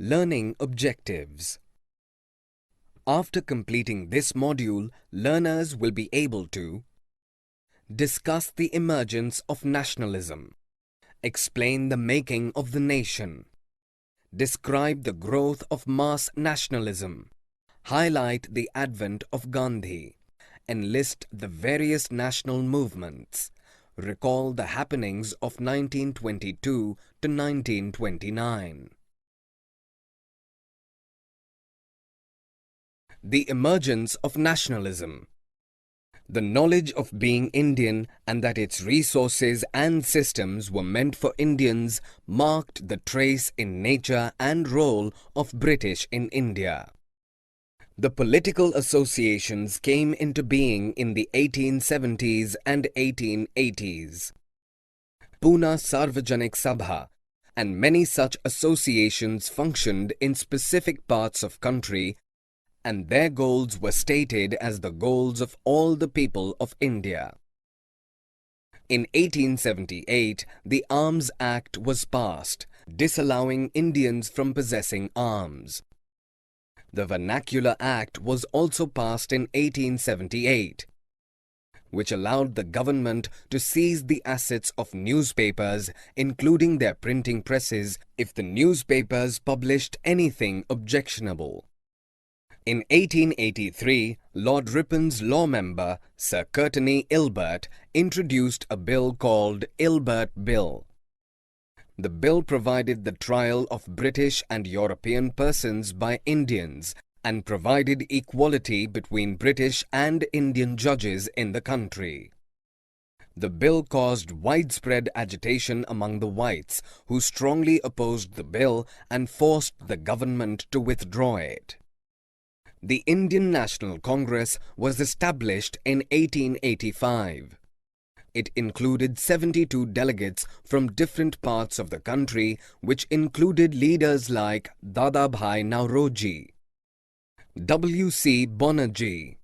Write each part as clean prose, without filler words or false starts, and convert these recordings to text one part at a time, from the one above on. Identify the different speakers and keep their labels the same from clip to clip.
Speaker 1: Learning objectives. After completing this module, learners will be able to discuss the emergence of nationalism, explain the making of the nation, describe the growth of mass nationalism, highlight the advent of Gandhi, enlist the various national movements, recall the happenings of 1922 to 1929. The emergence of nationalism. The knowledge of being Indian and that its resources and systems were meant for Indians marked the trace in nature and role of British in India. The political associations came into being in the 1870s and 1880s. Pune Sarvajanik Sabha and many such associations functioned in specific parts of country, and their goals were stated as the goals of all the people of India. In 1878, the Arms Act was passed, disallowing Indians from possessing arms. The Vernacular Act was also passed in 1878, which allowed the government to seize the assets of newspapers, including their printing presses, if the newspapers published anything objectionable. In 1883, Lord Ripon's law member, Sir Courtenay Ilbert, introduced a bill called Ilbert Bill. The bill provided the trial of British and European persons by Indians and provided equality between British and Indian judges in the country. The bill caused widespread agitation among the whites, who strongly opposed the bill and forced the government to withdraw it. The Indian National Congress was established in 1885. It included 72 delegates from different parts of the country, which included leaders like Dadabhai Nauroji, W.C. Banerjee,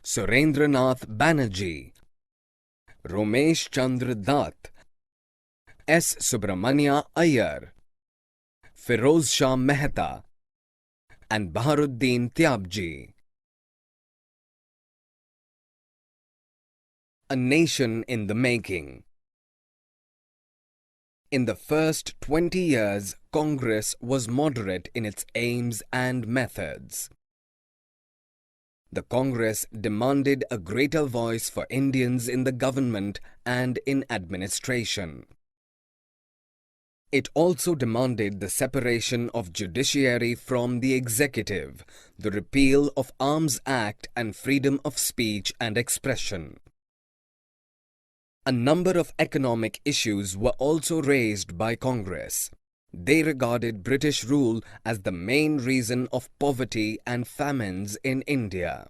Speaker 1: Surendranath Banerjee, Romesh Chandra Dutt, S. Subramania Iyer, Firoz Shah Mehta, and Baharuddin Tyabji. A nation in the making. In the first 20 years, Congress was moderate in its aims and methods. The Congress demanded a greater voice for Indians in the government and in administration. It also demanded the separation of judiciary from the executive, the repeal of Arms Act and freedom of speech and expression. A number of economic issues were also raised by Congress. They regarded British rule as the main reason of poverty and famines in India.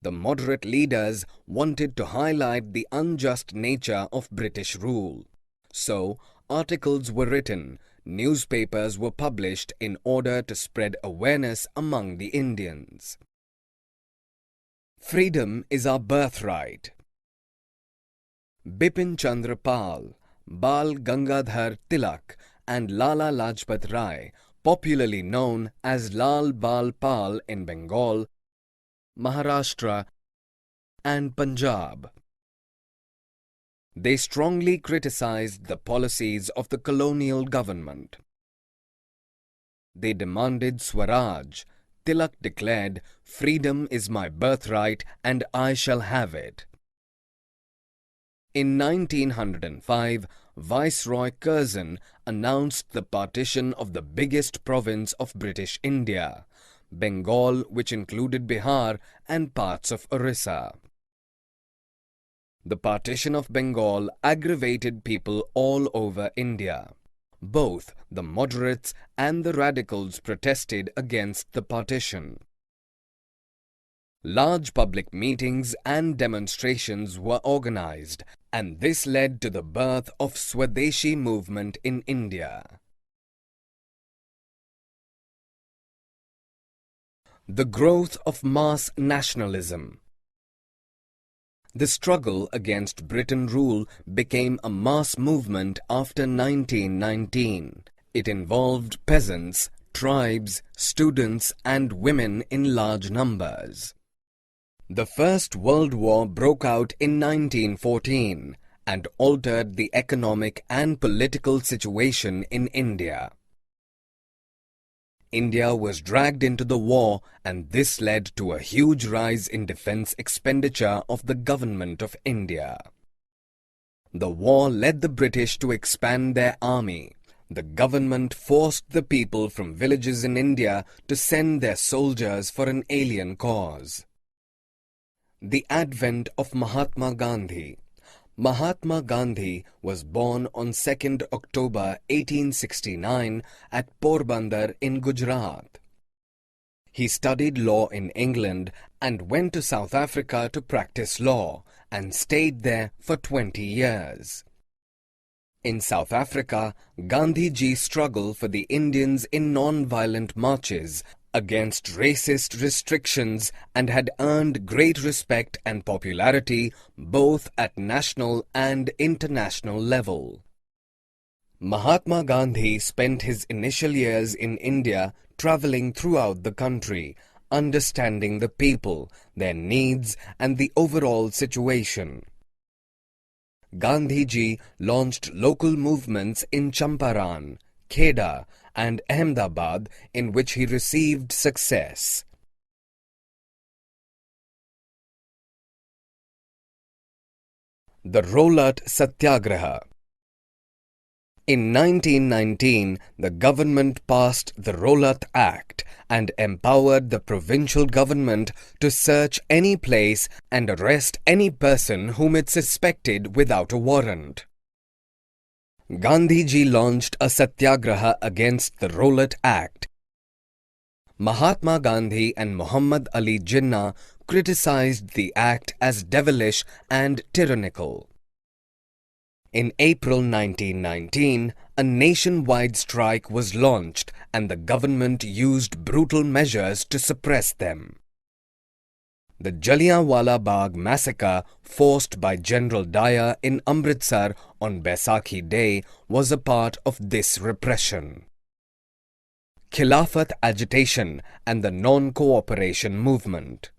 Speaker 1: The moderate leaders wanted to highlight the unjust nature of British rule. So, articles were written, newspapers were published in order to spread awareness among the Indians. Freedom is our birthright. Bipin Chandra Pal, Bal Gangadhar Tilak and Lala Lajpat Rai, popularly known as Lal Bal Pal in Bengal, Maharashtra and Punjab. They strongly criticized the policies of the colonial government. They demanded Swaraj. Tilak declared, "Freedom is my birthright and I shall have it." In 1905, Viceroy Curzon announced the partition of the biggest province of British India, Bengal, which included Bihar and parts of Orissa. The partition of Bengal aggravated people all over India. Both the moderates and the radicals protested against the partition. Large public meetings and demonstrations were organized, and this led to the birth of Swadeshi movement in India. The growth of mass nationalism. The struggle against Britain rule became a mass movement after 1919. It involved peasants, tribes, students, and women in large numbers. The First World War broke out in 1914 and altered the economic and political situation in India. India was dragged into the war, and this led to a huge rise in defense expenditure of the Government of India. The war led the British to expand their army. The government forced the people from villages in India to send their soldiers for an alien cause. The advent of Mahatma Gandhi. Mahatma Gandhi was born on 2nd October 1869 at Porbandar in Gujarat. He studied law in England and went to South Africa to practice law and stayed there for 20 years. In South Africa, Gandhiji struggled for the Indians in non-violent marches against racist restrictions and had earned great respect and popularity both at national and international level. Mahatma Gandhi spent his initial years in India traveling throughout the country, understanding the people, their needs, and the overall situation. Gandhiji launched local movements in Champaran, Kheda, and Ahmedabad, in which he received success. The Rolat Satyagraha. In 1919, the government passed the Rolat Act and empowered the provincial government to search any place and arrest any person whom it suspected without a warrant. Gandhiji launched a satyagraha against the Rolat Act. Mahatma Gandhi and Muhammad Ali Jinnah criticized the act as devilish and tyrannical. In April 1919, a nationwide strike was launched and the government used brutal measures to suppress them. The Jallianwala Bagh massacre forced by General Dyer in Amritsar on Baisakhi Day was a part of this repression. Khilafat agitation and the non-cooperation movement.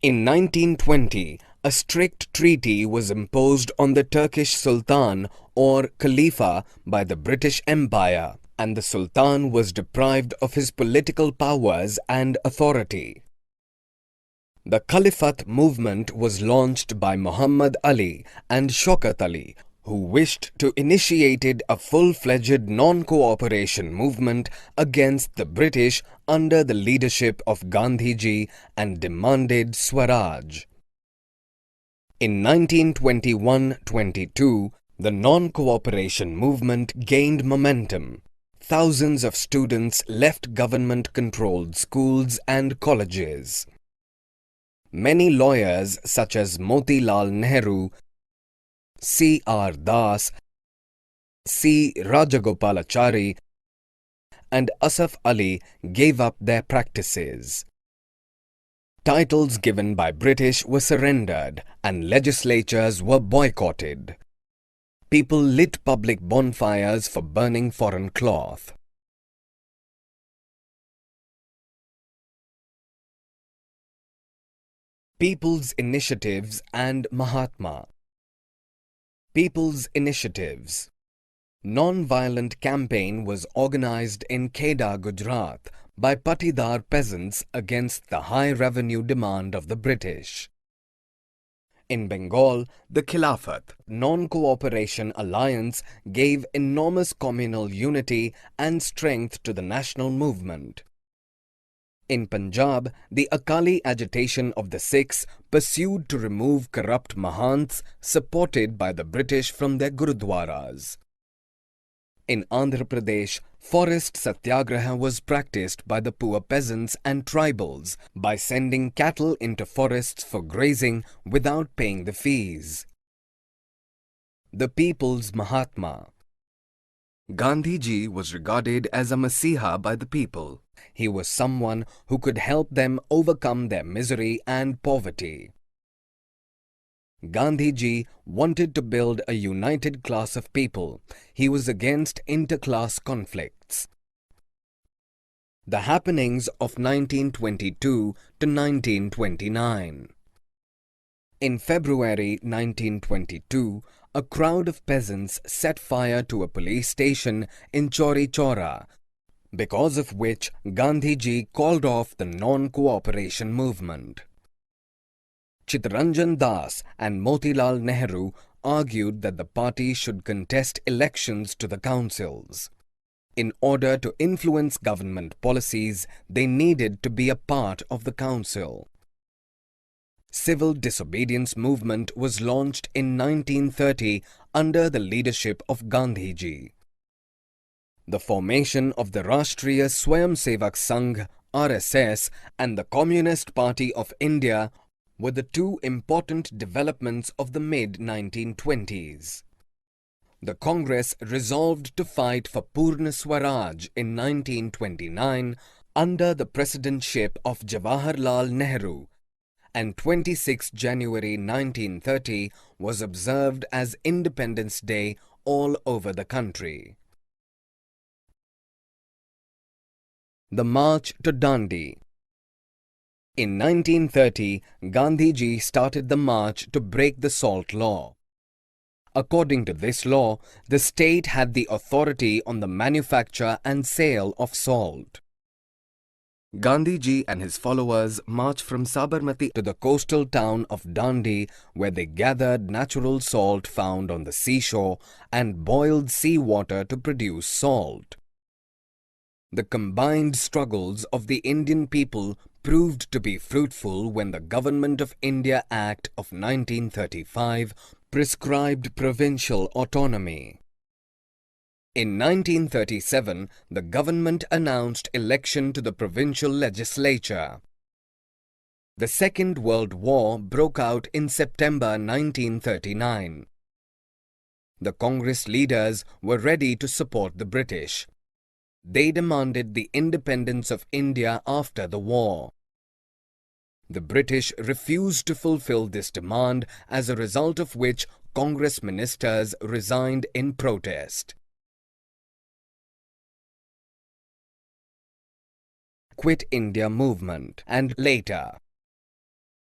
Speaker 1: In 1920, a strict treaty was imposed on the Turkish Sultan or Khalifa by the British Empire, and the Sultan was deprived of his political powers and authority. The Caliphate movement was launched by Muhammad Ali and Shaukat Ali, who wished to initiate a full-fledged non-cooperation movement against the British under the leadership of Gandhiji and demanded Swaraj. In 1921-22, the non-cooperation movement gained momentum. Thousands of students left government-controlled schools and colleges. Many lawyers such as Motilal Nehru, C.R. Das, C. Rajagopalachari, and Asaf Ali gave up their practices. Titles given by British were surrendered and legislatures were boycotted. People lit public bonfires for burning foreign cloth. People's Initiatives and Mahatma. People's Initiatives. Non-violent campaign was organized in Kheda, Gujarat by Patidar peasants against the high revenue demand of the British. In Bengal, the Khilafat non-cooperation alliance gave enormous communal unity and strength to the national movement. In Punjab, the Akali agitation of the Sikhs pursued to remove corrupt Mahants supported by the British from their Gurudwaras. In Andhra Pradesh, forest satyagraha was practiced by the poor peasants and tribals by sending cattle into forests for grazing without paying the fees. The People's Mahatma. Gandhiji was regarded as a Masiha by the people. He was someone who could help them overcome their misery and poverty. Gandhiji wanted to build a united class of people. He was against interclass conflicts. The happenings of 1922 to 1929. In February 1922, a crowd of peasants set fire to a police station in Chauri Chaura, because of which Gandhiji called off the non-cooperation movement. Chittaranjan Das and Motilal Nehru argued that the party should contest elections to the councils. In order to influence government policies, they needed to be a part of the council. Civil disobedience movement was launched in 1930 under the leadership of Gandhiji. The formation of the Rashtriya Swayamsevak Sangh (RSS) and the Communist Party of India were the two important developments of the mid-1920s. The Congress resolved to fight for Purna Swaraj in 1929 under the presidentship of Jawaharlal Nehru, and 26 January 1930 was observed as Independence Day all over the country. The March to Dandi. In 1930, Gandhiji started the march to break the salt law. According to this law, the state had the authority on the manufacture and sale of salt. Gandhiji and his followers marched from Sabarmati to the coastal town of Dandi, where they gathered natural salt found on the seashore and boiled seawater to produce salt. The combined struggles of the Indian people proved to be fruitful when the Government of India Act of 1935 prescribed provincial autonomy. In 1937, the government announced election to the provincial legislature. The Second World War broke out in September 1939. The Congress leaders were ready to support the British. They demanded the independence of India after the war. The British refused to fulfill this demand, as a result of which Congress ministers resigned in protest. Quit India movement, and later.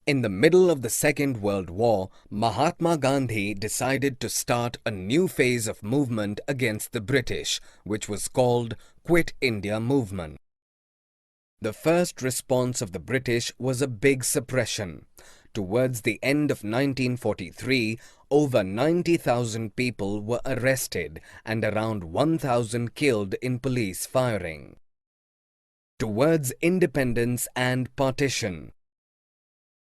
Speaker 1: In the middle of the Second World War, Mahatma Gandhi decided to start a new phase of movement against the British, which was called Quit India movement. The first response of the British was a big suppression. Towards the end of 1943, over 90,000 people were arrested and around 1,000 killed in police firing. Towards independence and partition.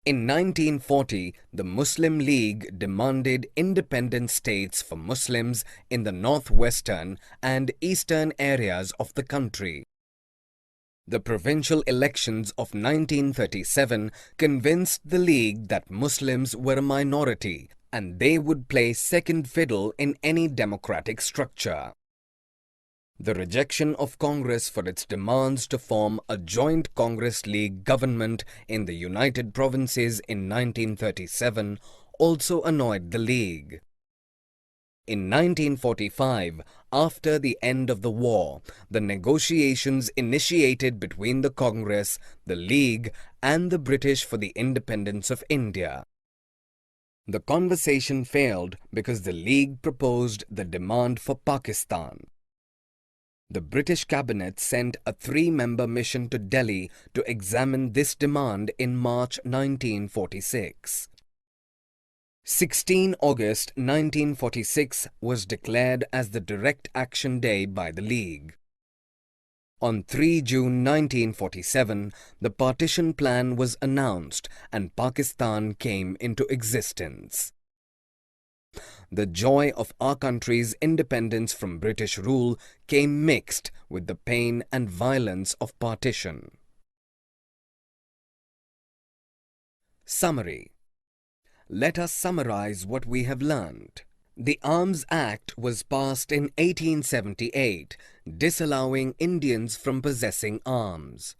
Speaker 1: In 1940, the Muslim League demanded independent states for Muslims in the northwestern and eastern areas of the country. The provincial elections of 1937 convinced the League that Muslims were a minority and they would play second fiddle in any democratic structure. The rejection of Congress for its demands to form a joint Congress-League government in the United Provinces in 1937 also annoyed the League. In 1945, after the end of the war, the negotiations initiated between the Congress, the League, and the British for the independence of India. The conversation failed because the League proposed the demand for Pakistan. The British cabinet sent a 3-member mission to Delhi to examine this demand in March 1946. 16 August 1946 was declared as the Direct Action Day by the League. On 3 June 1947, the partition plan was announced and Pakistan came into existence. The joy of our country's independence from British rule came mixed with the pain and violence of partition. Summary. Let us summarize what we have learned. The Arms Act was passed in 1878, disallowing Indians from possessing arms.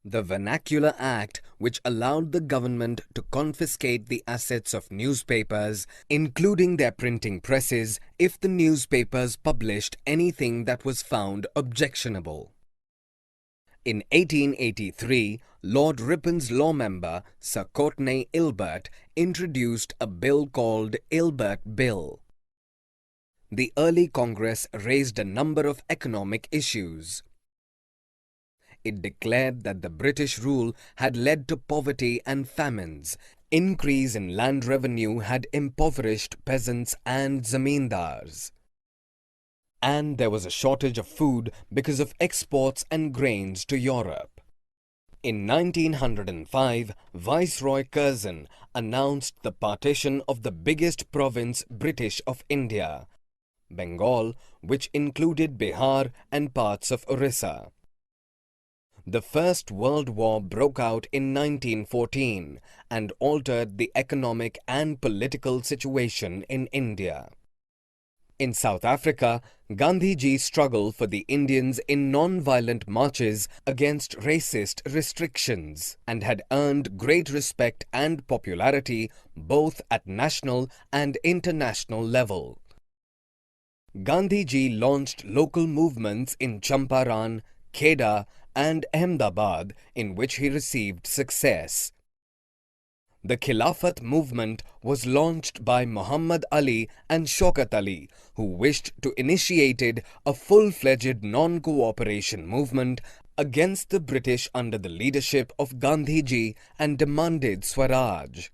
Speaker 1: The Vernacular Act, which allowed the government to confiscate the assets of newspapers, including their printing presses, if the newspapers published anything that was found objectionable. In 1883, Lord Ripon's law member, Sir Courtenay Ilbert, introduced a bill called Ilbert Bill. The early Congress raised a number of economic issues. It declared that the British rule had led to poverty and famines. Increase in land revenue had impoverished peasants and zamindars. And there was a shortage of food because of exports and grains to Europe. In 1905, Viceroy Curzon announced the partition of the biggest province British of India, Bengal, which included Bihar and parts of Orissa. The First World War broke out in 1914 and altered the economic and political situation in India. In South Africa, Gandhiji's struggle for the Indians in non-violent marches against racist restrictions and had earned great respect and popularity both at national and international level. Gandhiji launched local movements in Champaran, Kheda, and Ahmedabad, in which he received success. The Khilafat movement was launched by Muhammad Ali and Shaukat Ali, who wished to initiate a full-fledged non-cooperation movement against the British under the leadership of Gandhiji and demanded Swaraj.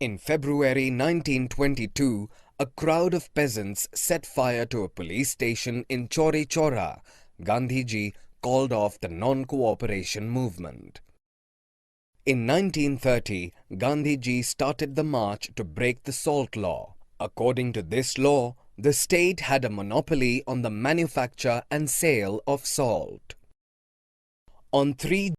Speaker 1: In February 1922, a crowd of peasants set fire to a police station in Chauri Chaura. Gandhiji called off the non-cooperation movement. In 1930, Gandhiji started the march to break the salt law. According to this law, the state had a monopoly on the manufacture and sale of salt. On 3